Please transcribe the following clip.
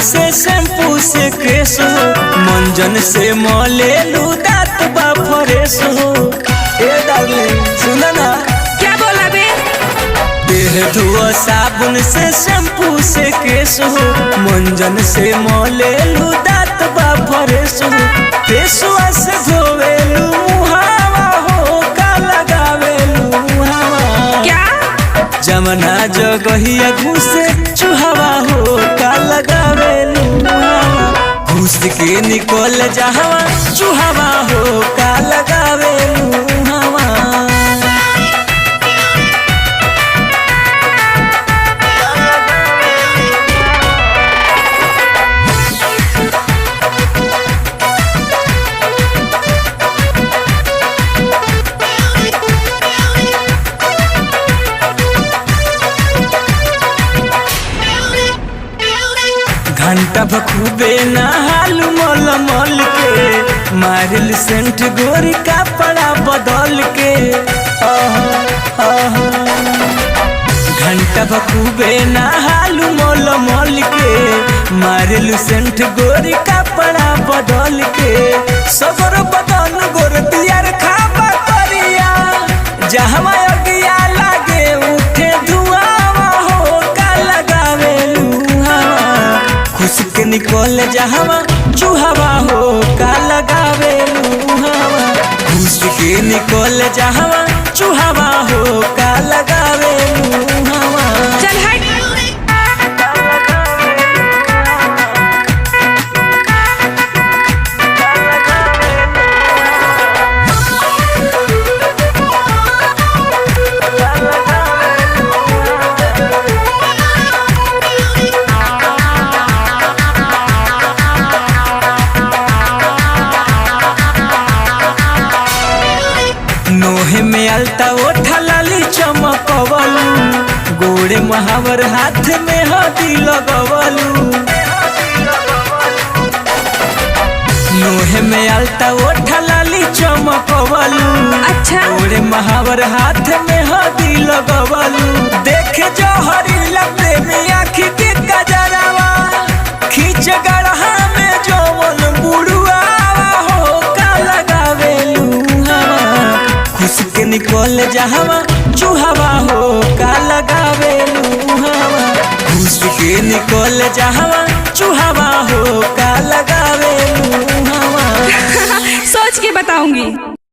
से शैम्पू से केस हो, मंजन से मलेलू दांत बा फ्रेश हो। ए डार्लिंग सुना ना, क्या बोला बे? देह धुआ साबुन से शैम्पू से केस हो, मंजन से मलेलू दांत बा फ्रेश हो। फेसवा से धोवेलू मुहावा हो, का लगावेलू मुहावा। क्या? जमना जगहिया घुसे चुहावा हो, का लगावेलू मुहावा। घुस के निकल जहवा चुहावा हो, का लगावेलू मुहावा। घंटा बखूबे नहालू मल मल के, मारिल सेंट गोरी कपड़ा बदल के। घंटा बखूबे नहालू मल मल के, मारिल सेंट गोरी कपड़ा बदल के। सगर बदन गोर दियार खाबा करिया, जहवा अगिया लागे उठे धुआवा हो, का लगावेलू हवा। खुश के निकल जहवा चुहावा हो, का लगावेलू हवा। खुश के निकल जहवा चुहावा हो, का लगावेलू हवा। चल हट। नोहे में अलता ओठा लाली चमकवलू, गोड़े महावर हाथ में हदी लगवलू। नोहे में अलता ओठा लाली चमकवलू, अच्छा। गोड़े महावर हाथ में हदी लगवलू। देखे जो हरीला प्रेमी आँखी के गजरावा, खींच गढ़ा में जवन बुढ़ुआ हो, का लगावेलू हवा। खुश के निकल जहवा चुहावा हो, का लगावेलू हवा। खुश के निकल जहवा